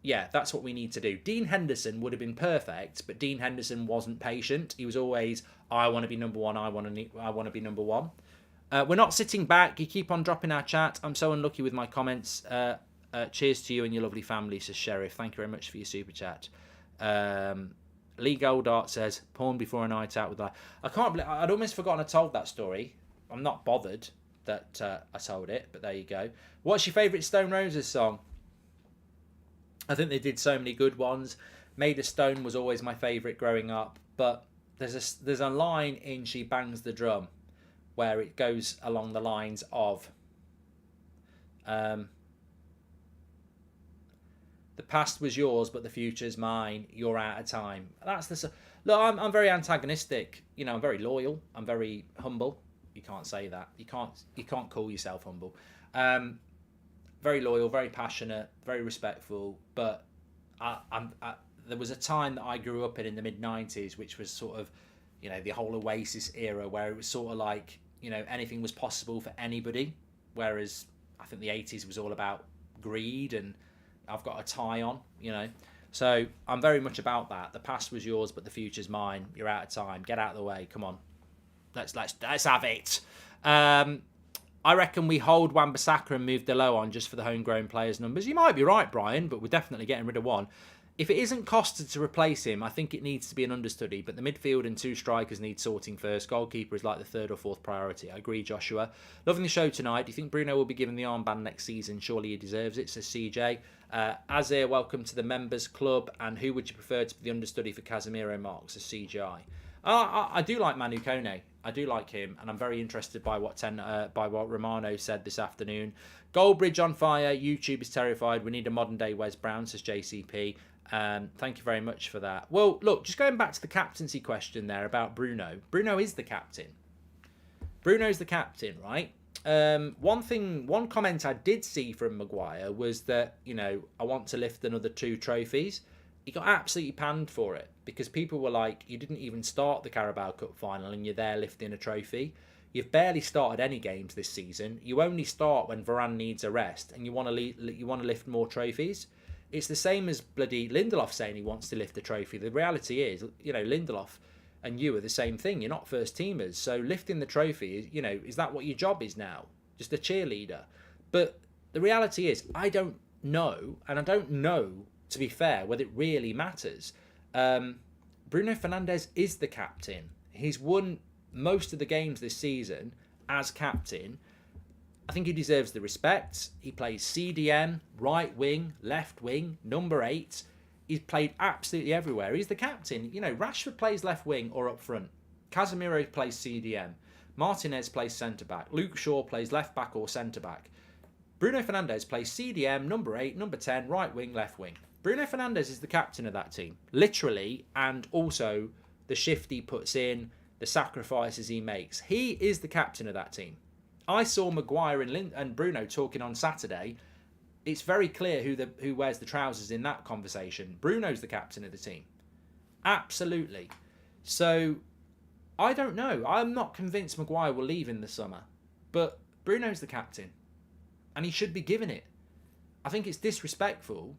Yeah, that's what we need to do. Dean Henderson would have been perfect, but Dean Henderson wasn't patient. He was always, I want to be number one, I want to be number one. We're not sitting back. You keep on dropping our chat. I'm so unlucky with my comments. Cheers to you and your lovely family, says Sheriff. Thank you very much for your super chat. Lee Goldart says, porn before a night out with that. I can't believe, I'd almost forgotten I told that story. I'm not bothered that I told it, but there you go. What's your favourite Stone Roses song? I think they did so many good ones. Made of Stone was always my favourite growing up, but there's a line in She Bangs the Drum where it goes along the lines of the past was yours, but the future's mine. You're out of time. That's the look. I'm very antagonistic. You know, I'm very loyal. I'm very humble. You can't say that. You can't call yourself humble. Very loyal, very passionate, very respectful. But there was a time that I grew up in the mid-90s, which was sort of, you know, the whole Oasis era, where it was sort of like, you know, anything was possible for anybody. Whereas I think the 80s was all about greed and I've got a tie on, you know. So I'm very much about that. The past was yours, but the future's mine. You're out of time. Get out of the way. Come on. Let's have it. I reckon we hold Wan-Bissaka and move Delo on just for the homegrown players numbers. You might be right, Brian, but we're definitely getting rid of one. If it isn't costed to replace him, I think it needs to be an understudy, but the midfield and two strikers need sorting first. Goalkeeper is like the third or fourth priority. I agree, Joshua. Loving the show tonight. Do you think Bruno will be given the armband next season? Surely he deserves it, says CJ. Azir, welcome to the members club. And who would you prefer to be the understudy for Casemiro, Mark, says CGI. I do like Manu Kone. I do like him, and I'm very interested by what Romano said this afternoon. Goldbridge on fire. YouTube is terrified. We need a modern day Wes Brown, says JCP. Thank you very much for that. Well, look, just going back to the captaincy question there about Bruno. Bruno is the captain. Bruno's the captain, right? One comment I did see from Maguire was that, you know, I want to lift another 2 trophies. He got absolutely panned for it because people were like, you didn't even start the Carabao Cup final and you're there lifting a trophy. You've barely started any games this season. You only start when Varane needs a rest and you want to lift more trophies. It's the same as bloody Lindelof saying he wants to lift a trophy. The reality is, you know, Lindelof and you are the same thing. You're not first teamers. So lifting the trophy, you know, is that what your job is now? Just a cheerleader? But the reality is, I don't know, and I don't know, to be fair, whether it really matters. Bruno Fernandes is the captain. He's won most of the games this season as captain. I think he deserves the respect. He plays CDM, right wing, left wing, number 8. He's played absolutely everywhere. He's the captain. You know, Rashford plays left wing or up front. Casemiro plays CDM. Martinez plays centre-back. Luke Shaw plays left-back or centre-back. Bruno Fernandes plays CDM, number 8, number 10, right wing, left wing. Bruno Fernandes is the captain of that team, literally, and also the shift he puts in, the sacrifices he makes. He is the captain of that team. I saw Maguire and Bruno talking on Saturday. It's very clear who wears the trousers in that conversation. Bruno's the captain of the team. Absolutely. So, I don't know. I'm not convinced Maguire will leave in the summer. But Bruno's the captain. And he should be given it. I think it's disrespectful.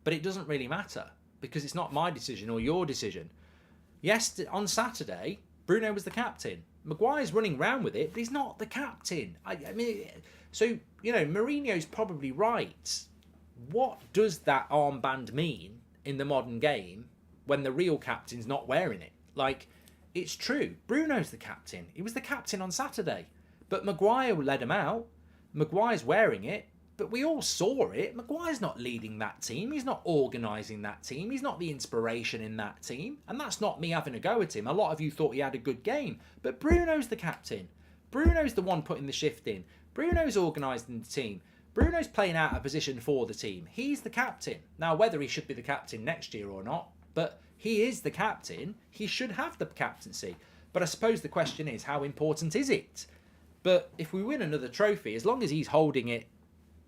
But it doesn't really matter. Because it's not my decision or your decision. Yes, on Saturday, Bruno was the captain. Maguire's running around with it, but he's not the captain. I mean, so, Mourinho's probably right. What does that armband mean in the modern game when the real captain's not wearing it? Like, it's true. Bruno's the captain. He was the captain on Saturday. But Maguire led him out. Maguire's wearing it. But we all saw it. Maguire's not leading that team. He's not organising that team. He's not the inspiration in that team. And that's not me having a go at him. A lot of you thought he had a good game. But Bruno's the captain. Bruno's the one putting the shift in. Bruno's organising the team. Bruno's playing out a position for the team. He's the captain. Now, whether he should be the captain next year or not, but he is the captain. He should have the captaincy. But I suppose the question is, how important is it? But if we win another trophy, as long as he's holding it,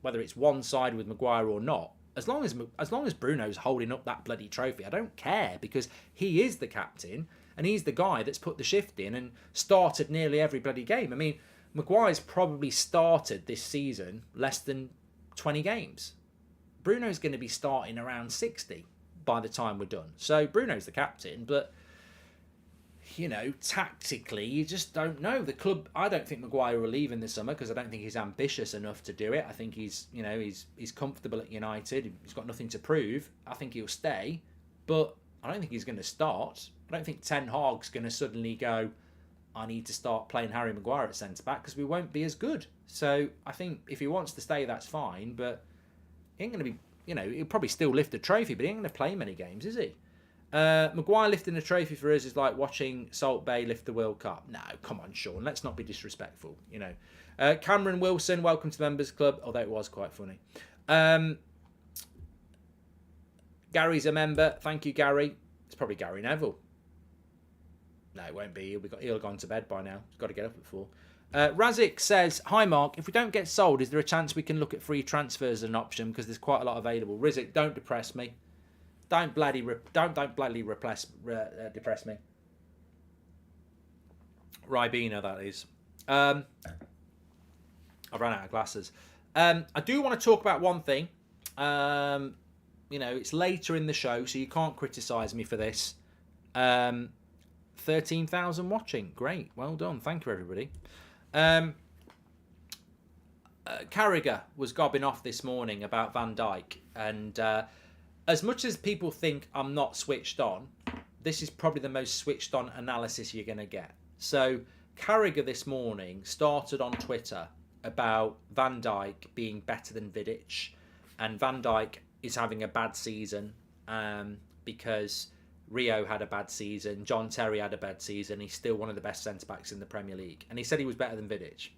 whether it's one side with Maguire or not, as long as Bruno's holding up that bloody trophy, I don't care, because he is the captain and he's the guy that's put the shift in and started nearly every bloody game. I mean, Maguire's probably started this season less than 20 games. Bruno's going to be starting around 60 by the time we're done. So Bruno's the captain, but tactically, you just don't know. The club, I don't think Maguire will leave in the summer because I don't think he's ambitious enough to do it. I think he's comfortable at United. He's got nothing to prove. I think he'll stay, but I don't think he's going to start. I don't think Ten Hag's going to suddenly go, I need to start playing Harry Maguire at centre-back because we won't be as good. So I think if he wants to stay, that's fine, but he ain't going to be, he'll probably still lift the trophy, but he ain't going to play many games, is he? Maguire lifting a trophy for us is like watching Salt Bay lift the World Cup. No, come on, Sean. Let's not be disrespectful, Cameron Wilson, welcome to the Members Club, although it was quite funny. Gary's a member. Thank you, Gary. It's probably Gary Neville. No, it won't be. He'll have gone to bed by now. He's got to get up at 4. Razik says, hi, Mark. If we don't get sold, is there a chance we can look at free transfers as an option? Because there's quite a lot available. Rizik, don't depress me. Don't bloody depress me. Ribena, that is. I've run out of glasses. I do want to talk about one thing. It's later in the show, so you can't criticise me for this. 13,000 watching. Great. Well done. Thank you, everybody. Carragher was gobbing off this morning about Van Dijk, and as much as people think I'm not switched on, this is probably the most switched on analysis you're going to get. So Carragher this morning started on Twitter about Van Dijk being better than Vidic, and Van Dijk is having a bad season because Rio had a bad season, John Terry had a bad season, he's still one of the best centre-backs in the Premier League, and he said he was better than Vidic.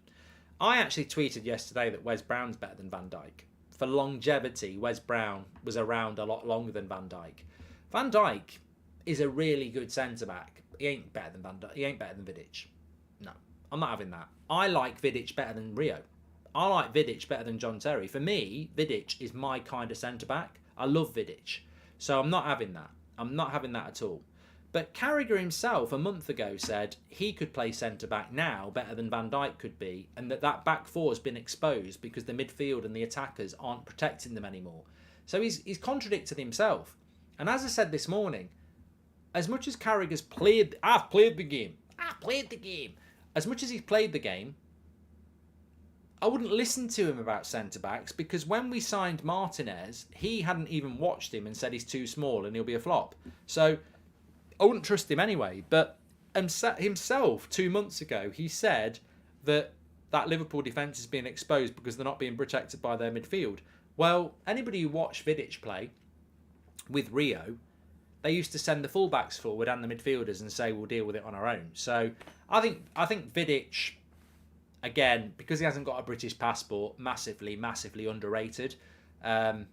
I actually tweeted yesterday that Wes Brown's better than Van Dijk. For longevity, Wes Brown was around a lot longer than Van Dijk. Van Dijk is a really good centre-back. He ain't better than Van Dijk. He ain't better than Vidic. No, I'm not having that. I like Vidic better than Rio. I like Vidic better than John Terry. For me, Vidic is my kind of centre-back. I love Vidic. So I'm not having that. I'm not having that at all. But Carragher himself a month ago said he could play centre-back now better than Van Dijk could be, and that back four has been exposed because the midfield and the attackers aren't protecting them anymore. So he's contradicted himself. And as I said this morning, as much as Carragher's I've played the game. As much as he's played the game, I wouldn't listen to him about centre-backs, because when we signed Martinez, he hadn't even watched him and said he's too small and he'll be a flop. So I wouldn't trust him anyway. But himself, 2 months ago, he said that Liverpool defence is being exposed because they're not being protected by their midfield. Well, anybody who watched Vidic play with Rio, they used to send the fullbacks forward and the midfielders and say, we'll deal with it on our own. So I think Vidic, again, because he hasn't got a British passport, massively underrated. I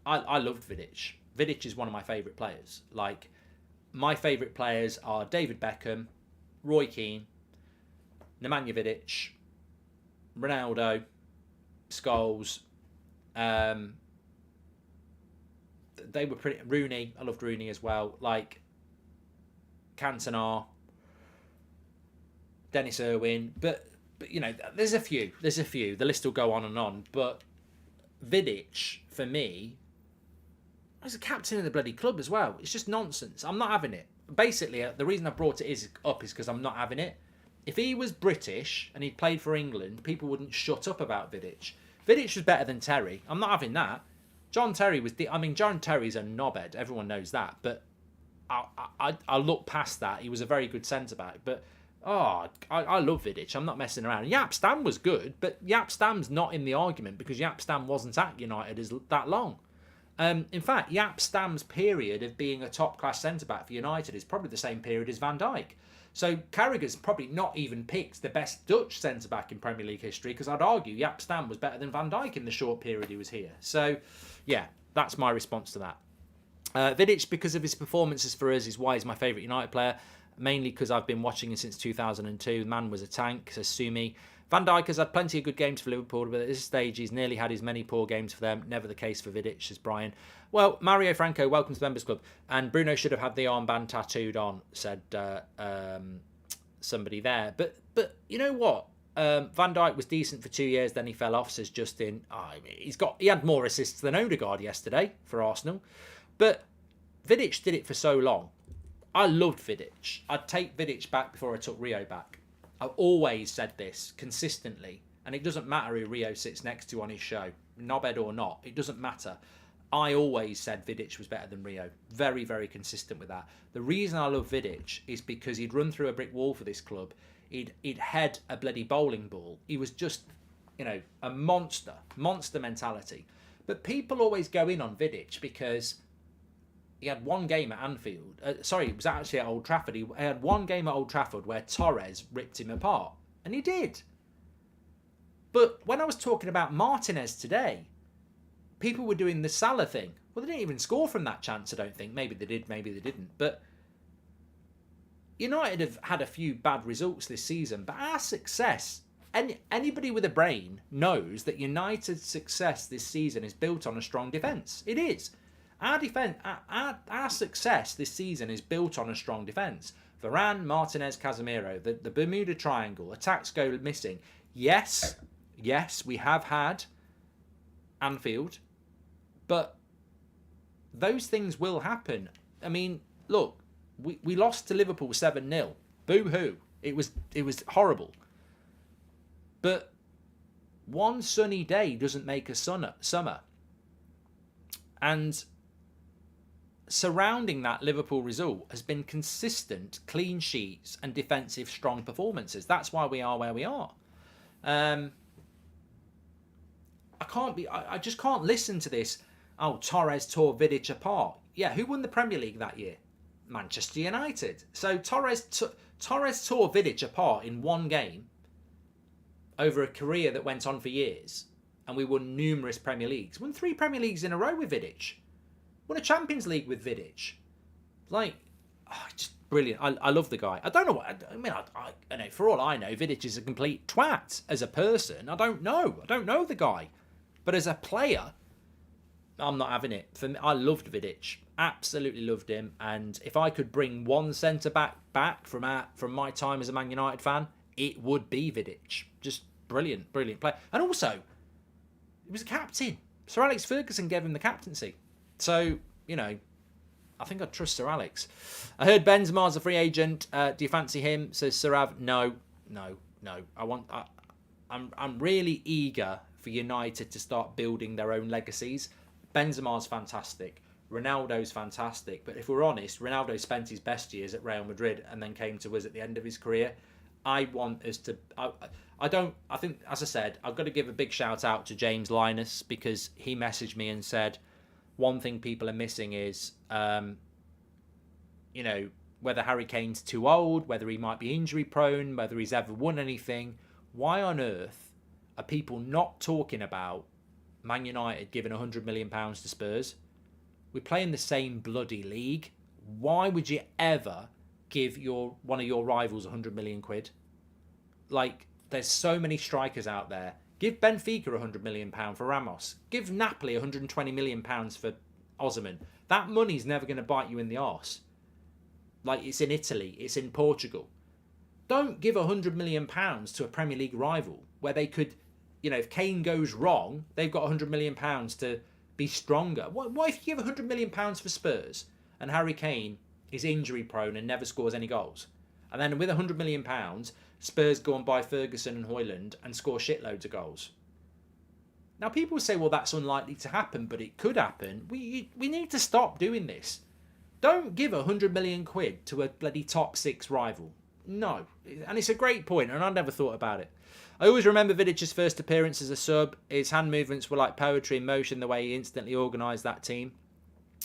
loved Vidic. Vidic is one of my favourite players. Like, my favourite players are David Beckham, Roy Keane, Nemanja Vidic, Ronaldo, Scholes, they were pretty. Rooney, I loved Rooney as well. Like Cantona, Dennis Irwin, but you know, there's a few. The list will go on and on. But Vidic, for me, was a captain of the bloody club as well. It's just nonsense. I'm not having it. Basically, the reason I brought it up is because I'm not having it. If he was British and he'd played for England, people wouldn't shut up about Vidic. Vidic was better than Terry. I'm not having that. John Terry was... John Terry's a knobhead. Everyone knows that. But I look past that. He was a very good centre-back. But, I love Vidic. I'm not messing around. Jaap Stam was good, but Jaap Stam's not in the argument because Jaap Stam wasn't at United that long. In fact, Jaap Stam's period of being a top-class centre-back for United is probably the same period as Van Dijk. So Carragher's probably not even picked the best Dutch centre-back in Premier League history because I'd argue Jaap Stam was better than Van Dijk in the short period he was here. So, yeah, that's my response to that. Vidic, because of his performances for us, is why he's my favourite United player, mainly because I've been watching him since 2002. The man was a tank, says Sumi. Van Dijk has had plenty of good games for Liverpool, but at this stage he's nearly had as many poor games for them. Never the case for Vidic, says Brian. Well, Mario Franco, welcome to the Members Club. And Bruno should have had the armband tattooed on, said somebody there. But you know what? Van Dijk was decent for 2 years, then he fell off, says Justin. He had more assists than Odegaard yesterday for Arsenal. But Vidic did it for so long. I loved Vidic. I'd take Vidic back before I took Rio back. I've always said this consistently, and it doesn't matter who Rio sits next to on his show, knobhead or not, it doesn't matter. I always said Vidic was better than Rio. Very, very consistent with that. The reason I love Vidic is because he'd run through a brick wall for this club. He'd head a bloody bowling ball. He was just, a monster mentality. But people always go in on Vidic because he had one game at Anfield. It was actually at Old Trafford. He had one game at Old Trafford where Torres ripped him apart. And he did. But when I was talking about Martinez today, people were doing the Salah thing. Well, they didn't even score from that chance, I don't think. Maybe they did, maybe they didn't. But United have had a few bad results this season. But our success, anybody with a brain knows that United's success this season is built on a strong defence. It is. Our defence, our success this season is built on a strong defence. Varane, Martinez, Casemiro, the Bermuda Triangle, attacks go missing. Yes, we have had Anfield, but those things will happen. I mean, look, we lost to Liverpool 7-0. Boo-hoo. It was horrible. But one sunny day doesn't make a summer. And surrounding that Liverpool result has been consistent clean sheets and defensive strong performances. That's why we are where we are. I just can't listen to this. Oh, Torres tore Vidic apart. Yeah, who won the Premier League that year? Manchester United. So Torres tore Vidic apart in one game over a career that went on for years, and we won numerous Premier Leagues. Won 3 Premier Leagues in a row with Vidic. Won a Champions League with Vidic. Just brilliant. I love the guy. I don't know what... I know, for all I know, Vidic is a complete twat. As a person, I don't know. I don't know the guy. But as a player, I'm not having it. For me, I loved Vidic. Absolutely loved him. And if I could bring one centre-back back from my time as a Man United fan, it would be Vidic. Just brilliant player. And also, he was a captain. Sir Alex Ferguson gave him the captaincy. So, I think I'd trust Sir Alex. I heard Benzema's a free agent. Do you fancy him? Says Sarav. No. I'm really eager for United to start building their own legacies. Benzema's fantastic. Ronaldo's fantastic. But if we're honest, Ronaldo spent his best years at Real Madrid and then came to us at the end of his career. I want us to... I think, as I said, I've got to give a big shout out to James Linus because he messaged me and said, one thing people are missing is, whether Harry Kane's too old, whether he might be injury prone, whether he's ever won anything. Why on earth are people not talking about Man United giving £100 million to Spurs? We play in the same bloody league. Why would you ever give one of your rivals £100 million? There's so many strikers out there. Give Benfica £100 million for Ramos. Give Napoli £120 million for Osman. That money's never going to bite you in the arse. Like, it's in Italy, it's in Portugal. Don't give £100 million to a Premier League rival where they could, you know, if Kane goes wrong, they've got £100 million to be stronger. What if you give £100 million for Spurs and Harry Kane is injury prone and never scores any goals? And then with £100 million, Spurs go and buy Ferguson and Højlund and score shitloads of goals. Now, people say, well, that's unlikely to happen, but it could happen. We need to stop doing this. Don't give £100 million to a bloody top 6 rival. No. And it's a great point, and I never thought about it. I always remember Vidic's first appearance as a sub. His hand movements were like poetry in motion, the way he instantly organised that team,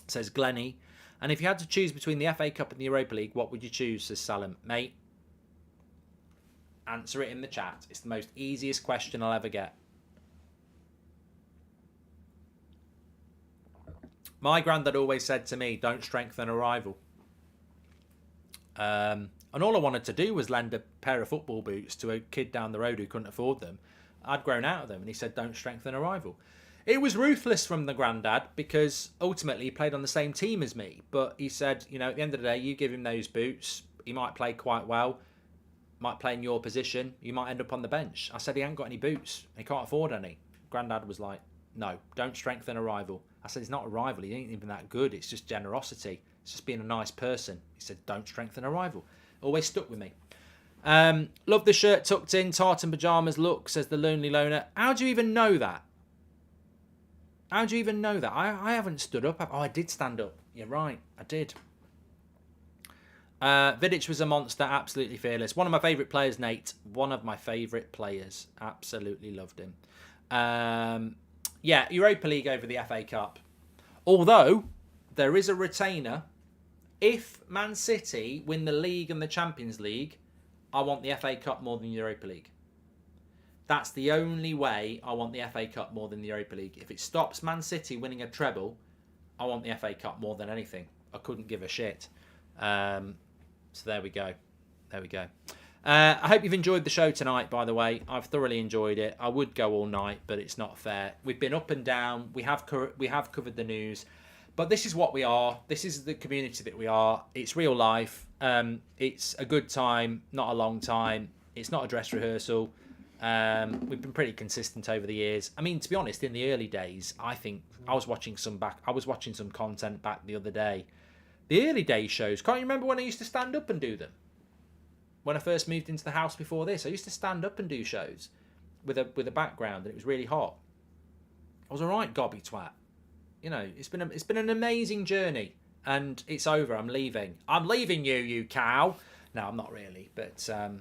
says Glennie. And if you had to choose between the FA Cup and the Europa League, what would you choose, says Salim? Mate, answer it in the chat. It's the most easiest question I'll ever get. My granddad always said to me, don't strengthen a rival. And all I wanted to do was lend a pair of football boots to a kid down the road who couldn't afford them. I'd grown out of them, and he said, don't strengthen a rival. It was ruthless from the granddad because ultimately he played on the same team as me. But he said, you know, at the end of the day, you give him those boots, he might play quite well, might play in your position, you might end up on the bench. I said, he ain't got any boots, he can't afford any. Granddad was like, no, don't strengthen a rival. I said, he's not a rival, he ain't even that good, it's just generosity, it's just being a nice person. He said, don't strengthen a rival. Always stuck with me. Love the shirt tucked in, tartan pyjamas look, says the Lonely Loner. How do you even know that? How do you even know that? I haven't stood up. Oh, I did stand up. You're right, I did. Vidic was a monster, absolutely fearless. One of my favourite players, Nate. One of my favourite players. Absolutely loved him. Yeah, Europa League over the FA Cup. Although, there is a retainer. If Man City win the League and the Champions League, I want the FA Cup more than the Europa League. That's the only way I want the FA Cup more than the Europa League. If it stops Man City winning a treble, I want the FA Cup more than anything. I couldn't give a shit. So there we go. There we go. I hope you've enjoyed the show tonight, by the way. I've thoroughly enjoyed it. I would go all night, but it's not fair. We've been up and down. We have covered the news. But this is what we are. This is the community that we are. It's real life. It's a good time, not a long time. It's not a dress rehearsal. We've been pretty consistent over the years. I mean, to be honest, in the early days, I think I was watching some content back the other day. The early day shows. Can't you remember when I used to stand up and do them? When I first moved into the house before this, I used to stand up and do shows with a background, and it was really hot. I was all right, gobby twat. You know, it's been an amazing journey, and it's over. I'm leaving. I'm leaving you, you cow. No, I'm not really, but I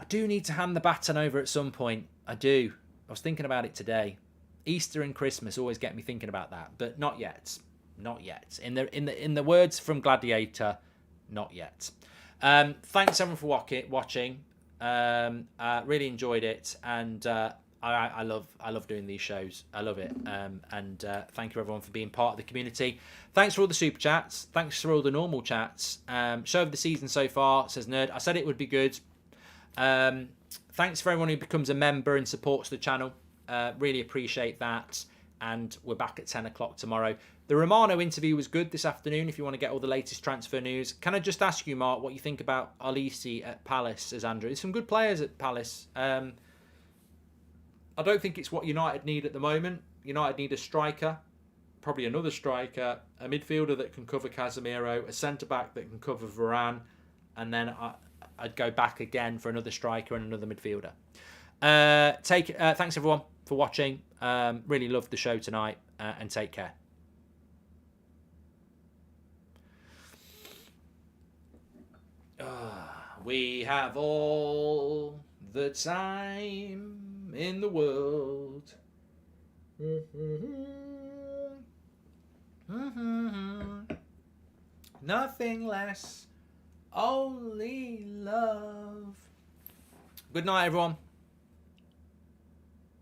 do need to hand the baton over at some point. I do. I was thinking about it today. Easter and Christmas always get me thinking about that, but not yet. Not yet. In the words from Gladiator, not yet. Thanks everyone for watching. Really enjoyed it, and I love doing these shows. I love it. And thank you everyone for being part of the community. Thanks for all the super chats. Thanks for all the normal chats. Show of the season so far, says Nerd. I said it would be good. Thanks for everyone who becomes a member and supports the channel. Really appreciate that. And we're back at 10 o'clock tomorrow. The Romano interview was good this afternoon if you want to get all the latest transfer news. Can I just ask you, Mark, what you think about Olise at Palace, as Andrew? There's some good players at Palace. I don't think it's what United need at the moment. United need a striker, probably another striker, a midfielder that can cover Casemiro, a centre-back that can cover Varane, and then I'd go back again for another striker and another midfielder. Thanks everyone for watching. Really loved the show tonight, and take care. We have all the time in the world. Nothing less, only love. Good night, everyone.